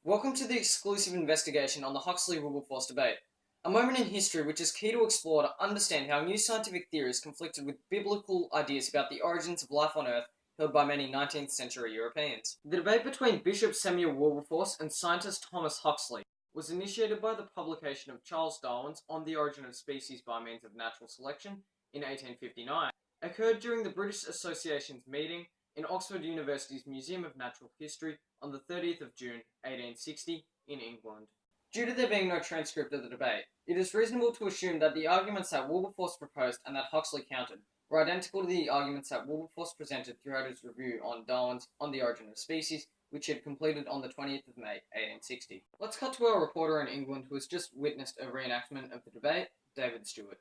Welcome to the exclusive investigation on the Huxley-Wilberforce debate, a moment in history which is key to explore to understand how new scientific theories conflicted with biblical ideas about the origins of life on Earth held by many 19th century Europeans. The debate between Bishop Samuel Wilberforce and scientist Thomas Huxley was initiated by the publication of Charles Darwin's On the Origin of Species by Means of Natural Selection in 1859, occurred during the British Association's meeting in Oxford University's Museum of Natural History on the 30th of June 1860 in England. Due to there being no transcript of the debate, it is reasonable to assume that the arguments that Wilberforce proposed and that Huxley countered were identical to the arguments that Wilberforce presented throughout his review on Darwin's On the Origin of Species, which he had completed on the 20th of May 1860. Let's cut to our reporter in England who has just witnessed a reenactment of the debate, David Stewart.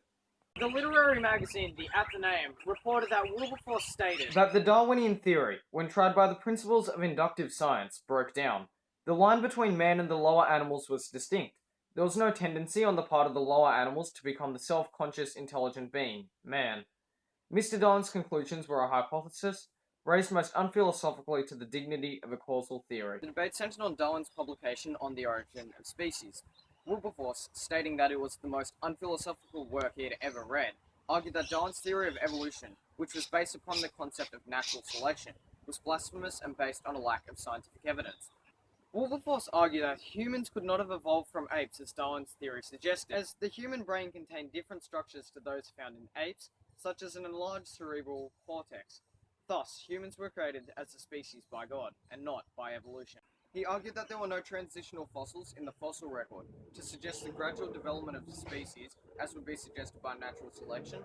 The literary magazine The Athenaeum reported that Wilberforce stated that the Darwinian theory, when tried by the principles of inductive science, broke down. The line between man and the lower animals was distinct. There was no tendency on the part of the lower animals to become the self-conscious, intelligent being, man. Mr. Darwin's conclusions were a hypothesis, raised most unphilosophically to the dignity of a causal theory. The debate centered on Darwin's publication On the Origin of Species. Wilberforce, stating that it was the most unphilosophical work he had ever read, argued that Darwin's theory of evolution, which was based upon the concept of natural selection, was blasphemous and based on a lack of scientific evidence. Wilberforce argued that humans could not have evolved from apes as Darwin's theory suggested, as the human brain contained different structures to those found in apes, such as an enlarged cerebral cortex. Thus, humans were created as a species by God, and not by evolution. He argued that there were no transitional fossils in the fossil record to suggest the gradual development of the species, as would be suggested by natural selection,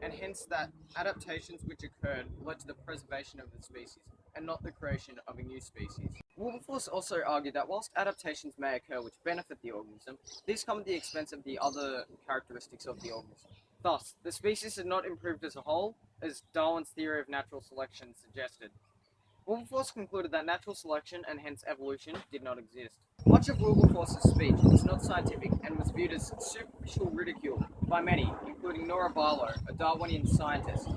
and hence that adaptations which occurred led to the preservation of the species, and not the creation of a new species. Wilberforce also argued that whilst adaptations may occur which benefit the organism, these come at the expense of the other characteristics of the organism. Thus, the species had not improved as a whole, as Darwin's theory of natural selection suggested. Wilberforce concluded that natural selection, and hence evolution, did not exist. Much of Wilberforce's speech was not scientific and was viewed as superficial ridicule by many, including Nora Barlow, a Darwinian scientist.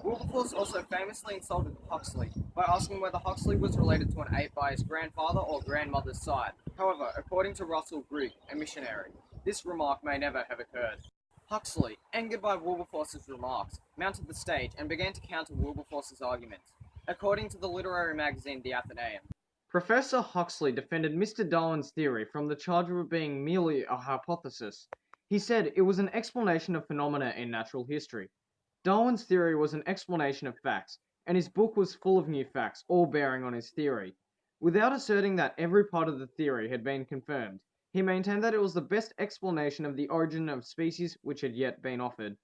Wilberforce also famously insulted Huxley by asking whether Huxley was related to an ape by his grandfather or grandmother's side. However, according to Russell Grigg, a missionary, this remark may never have occurred. Huxley, angered by Wilberforce's remarks, mounted the stage and began to counter Wilberforce's arguments. According to the literary magazine The Athenaeum, Professor Huxley defended Mr. Darwin's theory from the charge of it being merely a hypothesis. He said it was an explanation of phenomena in natural history. Darwin's theory was an explanation of facts, and his book was full of new facts, all bearing on his theory. Without asserting that every part of the theory had been confirmed, he maintained that it was the best explanation of the origin of species which had yet been offered.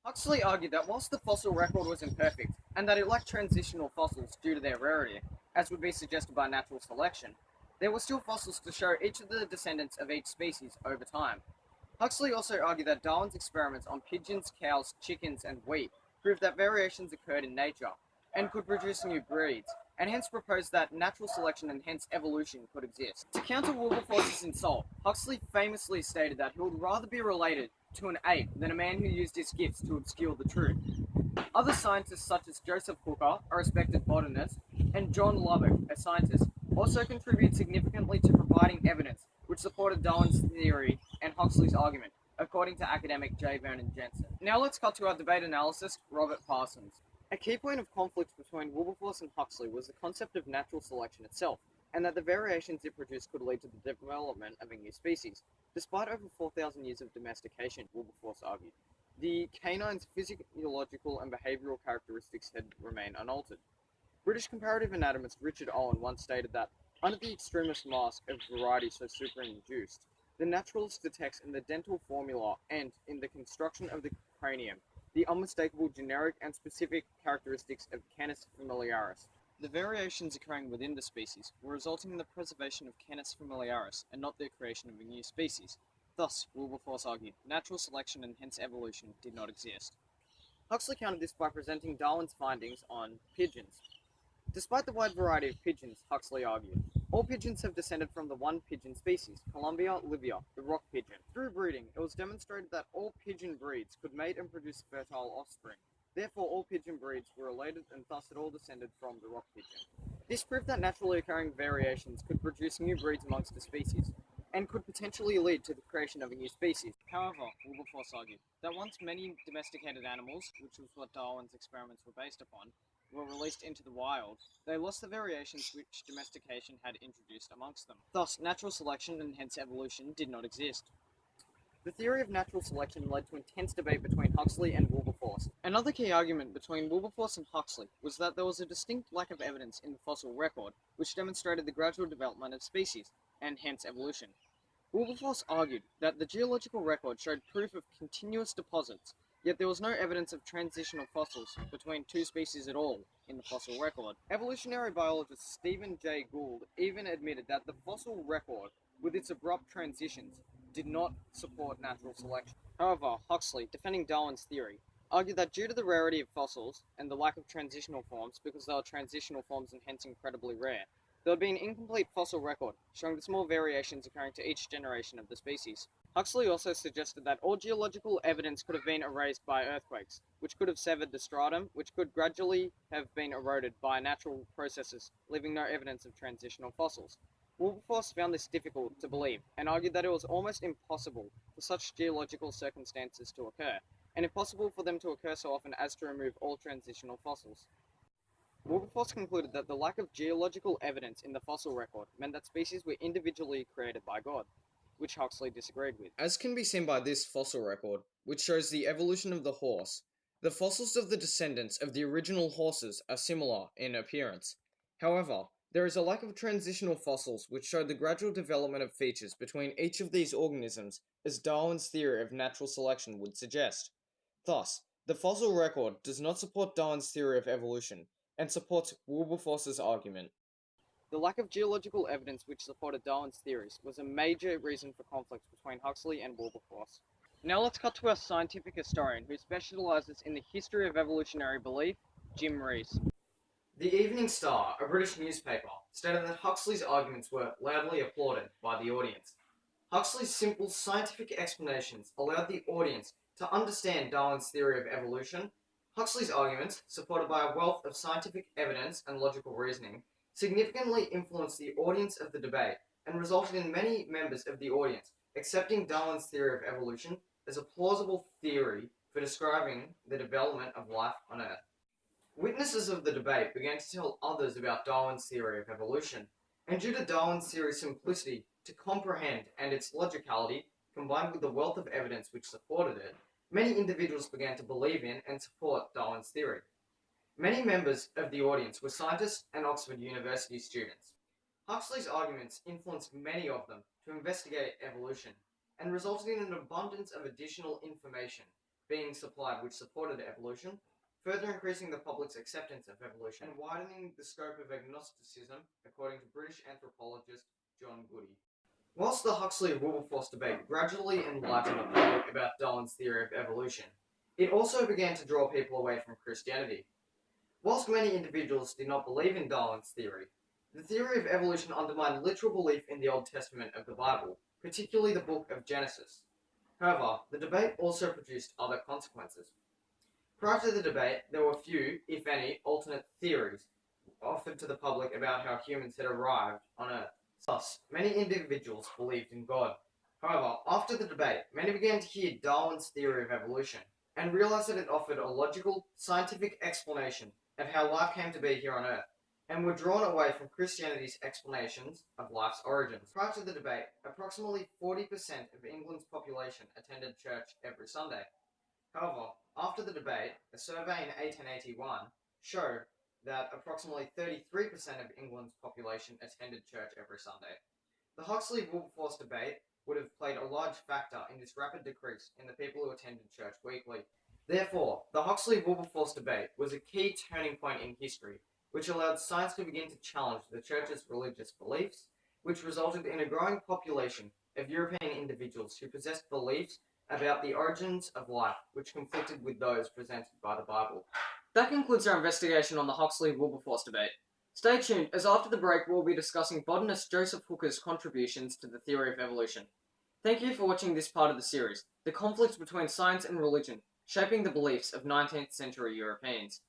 Huxley argued that whilst the fossil record was imperfect, and that it lacked transitional fossils due to their rarity, as would be suggested by natural selection, there were still fossils to show each of the descendants of each species over time. Huxley also argued that Darwin's experiments on pigeons, cows, chickens, and wheat proved that variations occurred in nature, and could produce new breeds, and hence proposed that natural selection and hence evolution could exist. To counter Wilberforce's insult, Huxley famously stated that he would rather be related to an ape than a man who used his gifts to obscure the truth. Other scientists such as Joseph Hooker, a respected botanist, and John Lubbock, a scientist, also contributed significantly to providing evidence which supported Darwin's theory and Huxley's argument, according to academic J. Vernon Jensen. Now let's cut to our debate analyst, Robert Parsons. A key point of conflict between Wilberforce and Huxley was the concept of natural selection itself, and that the variations it produced could lead to the development of a new species. Despite over 4,000 years of domestication, Wilberforce argued, the canine's physiological and behavioural characteristics had remained unaltered. British comparative anatomist Richard Owen once stated that, under the extremist mask of variety so superinduced, the naturalist detects in the dental formula and in the construction of the cranium the unmistakable generic and specific characteristics of Canis familiaris. The variations occurring within the species were resulting in the preservation of Canis familiaris and not the creation of a new species. Thus, Wilberforce argued, natural selection and hence evolution did not exist. Huxley countered this by presenting Darwin's findings on pigeons. Despite the wide variety of pigeons, Huxley argued, all pigeons have descended from the one pigeon species, Columbia livia, the rock pigeon. Through breeding, it was demonstrated that all pigeon breeds could mate and produce fertile offspring. Therefore, all pigeon breeds were related and thus had all descended from the rock pigeon. This proved that naturally occurring variations could produce new breeds amongst a species, and could potentially lead to the creation of a new species. However, Wilberforce argued that once many domesticated animals, which was what Darwin's experiments were based upon, were released into the wild, they lost the variations which domestication had introduced amongst them. Thus, natural selection and hence evolution did not exist. The theory of natural selection led to intense debate between Huxley and Wilberforce. Another key argument between Wilberforce and Huxley was that there was a distinct lack of evidence in the fossil record which demonstrated the gradual development of species, and hence evolution. Wilberforce argued that the geological record showed proof of continuous deposits, yet there was no evidence of transitional fossils between two species at all in the fossil record. Evolutionary biologist Stephen Jay Gould even admitted that the fossil record, with its abrupt transitions, did not support natural selection. However, Huxley, defending Darwin's theory, argued that due to the rarity of fossils and the lack of transitional forms, because they are transitional forms and hence incredibly rare, there would be an incomplete fossil record, showing the small variations occurring to each generation of the species. Huxley also suggested that all geological evidence could have been erased by earthquakes, which could have severed the stratum, which could gradually have been eroded by natural processes, leaving no evidence of transitional fossils. Wilberforce found this difficult to believe, and argued that it was almost impossible for such geological circumstances to occur, and impossible for them to occur so often as to remove all transitional fossils. Wilberforce concluded that the lack of geological evidence in the fossil record meant that species were individually created by God, which Huxley disagreed with. As can be seen by this fossil record, which shows the evolution of the horse, the fossils of the descendants of the original horses are similar in appearance. However, there is a lack of transitional fossils which show the gradual development of features between each of these organisms, as Darwin's theory of natural selection would suggest. Thus, the fossil record does not support Darwin's theory of evolution, and supports Wilberforce's argument. The lack of geological evidence which supported Darwin's theories was a major reason for conflicts between Huxley and Wilberforce. Now let's cut to our scientific historian who specialises in the history of evolutionary belief, Jim Rees. The Evening Star, a British newspaper, stated that Huxley's arguments were loudly applauded by the audience. Huxley's simple scientific explanations allowed the audience to understand Darwin's theory of evolution. Huxley's arguments, supported by a wealth of scientific evidence and logical reasoning, significantly influenced the audience of the debate and resulted in many members of the audience accepting Darwin's theory of evolution as a plausible theory for describing the development of life on Earth. Witnesses of the debate began to tell others about Darwin's theory of evolution, and due to Darwin's theory's simplicity to comprehend and its logicality, combined with the wealth of evidence which supported it, many individuals began to believe in and support Darwin's theory. Many members of the audience were scientists and Oxford University students. Huxley's arguments influenced many of them to investigate evolution, and resulted in an abundance of additional information being supplied which supported evolution, further increasing the public's acceptance of evolution and widening the scope of agnosticism, according to British anthropologist John Goody. Whilst the Huxley-Wilberforce debate gradually enlightened the public about Darwin's theory of evolution, it also began to draw people away from Christianity. Whilst many individuals did not believe in Darwin's theory, the theory of evolution undermined literal belief in the Old Testament of the Bible, particularly the book of Genesis. However, the debate also produced other consequences. Prior to the debate, there were few, if any, alternate theories offered to the public about how humans had arrived on Earth. Thus, many individuals believed in God. However, after the debate, many began to hear Darwin's theory of evolution and realized that it offered a logical, scientific explanation of how life came to be here on Earth, and were drawn away from Christianity's explanations of life's origins. Prior to the debate, approximately 40% of England's population attended church every Sunday. However, after the debate, a survey in 1881 showed that approximately 33% of England's population attended church every Sunday. The Huxley-Wilberforce debate would have played a large factor in this rapid decrease in the people who attended church weekly. Therefore, the Huxley-Wilberforce debate was a key turning point in history, which allowed science to begin to challenge the church's religious beliefs, which resulted in a growing population of European individuals who possessed beliefs about the origins of life which conflicted with those presented by the Bible. That concludes our investigation on the Huxley-Wilberforce debate. Stay tuned, as after the break we'll be discussing botanist Joseph Hooker's contributions to the theory of evolution. Thank you for watching this part of the series, The Conflict Between Science and Religion, Shaping the Beliefs of 19th Century Europeans.